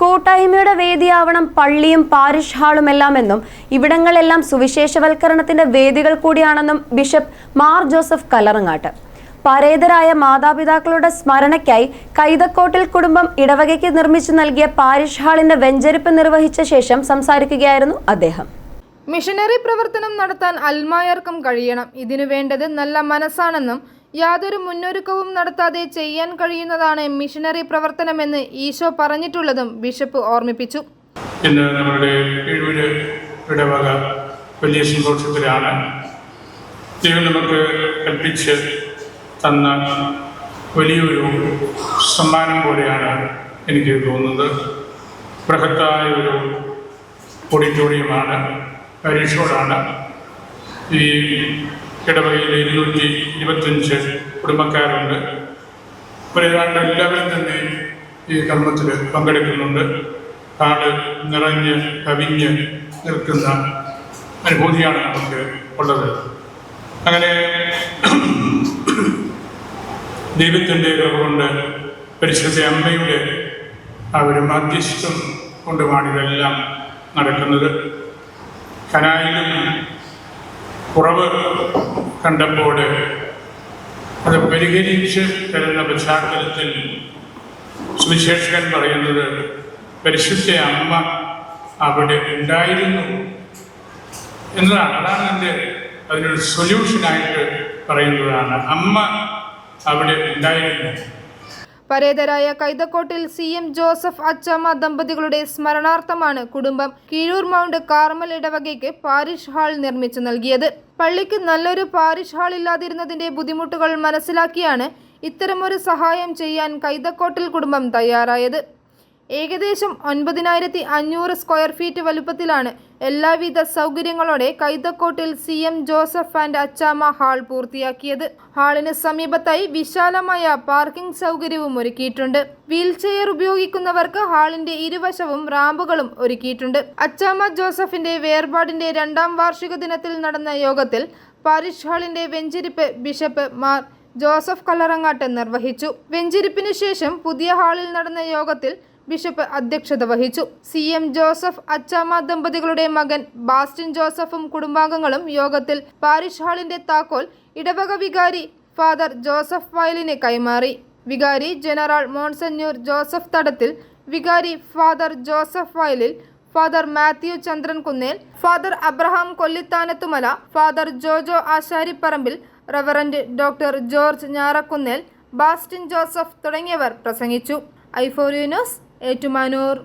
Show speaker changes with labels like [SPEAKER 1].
[SPEAKER 1] കൂട്ടായ്മയുടെ വേദിയാവണം പള്ളിയും പാരിഷ് ഹാളുമെല്ലാമെന്നും ഇവിടങ്ങളെല്ലാം സുവിശേഷവൽക്കരണത്തിന്റെ വേദികൾ കൂടിയാണെന്നും ബിഷപ്പ് മാർ ജോസഫ് കല്ലറങ്ങാട്ട്. പരേതരായ മാതാപിതാക്കളുടെ സ്മരണയ്ക്കായി കൈതക്കോട്ടിൽ കുടുംബം ഇടവകയ്ക്ക് നിർമ്മിച്ചു നൽകിയ പാരിഷ് ഹാളിന്റെ വെഞ്ചരിപ്പ് നിർവഹിച്ച ശേഷം സംസാരിക്കുകയായിരുന്നു അദ്ദേഹം.
[SPEAKER 2] മിഷനറി പ്രവർത്തനം നടത്താൻ അൽമായർക്കും കഴിയണം. ഇതിനു വേണ്ടത് നല്ല മനസ്സാണെന്നും യാതൊരു മുന്നൊരുക്കവും നടത്താതെ ചെയ്യാൻ കഴിയുന്നതാണ് മിഷനറി പ്രവർത്തനമെന്ന് ഈശോ പറഞ്ഞിട്ടുള്ളതും ബിഷപ്പ് ഓർമ്മിപ്പിച്ചു.
[SPEAKER 3] ഇന്ന് നമ്മുടെ ഇടവക വലിയ സന്തോഷത്തിലാണ്. ദൈവം നമുക്ക് കൽപ്പിച്ച് തന്ന വലിയൊരു സമ്മാനം പോലെയാണ് എനിക്ക് തോന്നുന്നത്. ബൃഹത്തായ ഒരു ഓഡിറ്റോറിയമാണ്, പാരിഷോടാണ്. ഈ ഇടവകയിൽ 225 കുടുംബക്കാരുണ്ട്. ഏതാണ്ട് എല്ലാവരും തന്നെ ഈ കർമ്മത്തിൽ പങ്കെടുക്കുന്നുണ്ട്. ആള് നിറഞ്ഞ് കവിഞ്ഞ് നിൽക്കുന്ന അനുഭൂതിയാണ് നമുക്ക് ഉള്ളത്. അങ്ങനെ ദൈവത്തിൻ്റെ കൃപ കൊണ്ട് പരിശുദ്ധ അമ്മയുടെ ആ ഒരു മധ്യസ്ഥം കൊണ്ടുമാണ് ഇതെല്ലാം നടക്കുന്നത്. കനായിലും കുറവ് കണ്ടപ്പോൾ അത് പരിഹരിച്ച് തരുന്ന പശ്ചാത്തലത്തിൽ സുവിശേഷകൻ പറയുന്നത് പരിശുദ്ധ അമ്മ അവിടെ ഉണ്ടായിരുന്നു എന്നതാണ്. അതാണ് അതിനൊരു സൊല്യൂഷനായിട്ട് പറയുന്നതാണ്. അമ്മ അവിടെ ഉണ്ടായിരുന്നു.
[SPEAKER 2] പരേതരായ കൈതക്കോട്ടിൽ CM ജോസഫ് അച്ചാമ്മ ദമ്പതികളുടെ സ്മരണാർത്ഥമാണ് കുടുംബം കീഴൂർ മൗണ്ട് കാർമൽ ഇടവകയ്ക്ക് പാരിഷ് ഹാൾ നിർമ്മിച്ചു നൽകിയത്. പള്ളിക്ക് നല്ലൊരു പാരിഷ് ഹാൾ ഇല്ലാതിരുന്നതിന്റെ ബുദ്ധിമുട്ടുകൾ മനസ്സിലാക്കിയാണ് ഇത്തരമൊരു സഹായം ചെയ്യാൻ കൈതക്കോട്ടിൽ കുടുംബം തയ്യാറായത്. ഏകദേശം 9500 സ്ക്വയർ ഫീറ്റ് വലുപ്പത്തിലാണ് എല്ലാവിധ സൗകര്യങ്ങളോടെ Kaithakottil CM Joseph and Achamma hall പൂർത്തിയാക്കിയത്. ഹാളിന് സമീപത്തായി വിശാലമായ പാർക്കിംഗ് സൗകര്യവും ഒരുക്കിയിട്ടുണ്ട്. വീൽചെയർ ഉപയോഗിക്കുന്നവർക്ക് ഹാളിന്റെ ഇരുവശവും റാമ്പുകളും ഒരുക്കിയിട്ടുണ്ട്. അച്ചാമ്മ ജോസഫിന്റെ വേർപാടിന്റെ 2ാം വാർഷിക ദിനത്തിൽ നടന്ന യോഗത്തിൽ പാരിഷ് ഹാളിന്റെ വെഞ്ചരിപ്പ് ബിഷപ്പ് മാർ ജോസഫ് കല്ലറങ്ങാട്ട് നിർവഹിച്ചു. വെഞ്ചരിപ്പിന് ശേഷം പുതിയ ഹാളിൽ നടന്ന യോഗത്തിൽ ബിഷപ്പ് അധ്യക്ഷത വഹിച്ചു. CM ജോസഫ് അച്ചാമ്മ ദമ്പതികളുടെ മകൻ ബാസ്റ്റിൻ ജോസഫും കുടുംബാംഗങ്ങളും യോഗത്തിൽ പാരിഷ് ഹാളിന്റെ താക്കോൽ ഇടവക വികാരി ഫാദർ ജോസഫ് വയലിന് കൈമാറി. വികാരി ജനറൽ മോൺസന്യൂർ ജോസഫ് തടത്തിൽ, വികാരി father Joseph Vayalil, father Mathew Chandran Kunnel, father Abraham Kollithanathumala, father Jojo Asharipparambil, reverend doctor George Njarakkunnel, Bastin Joseph തുടങ്ങിയവർ പ്രസംഗിച്ചു. i4u news, Ettumanoor.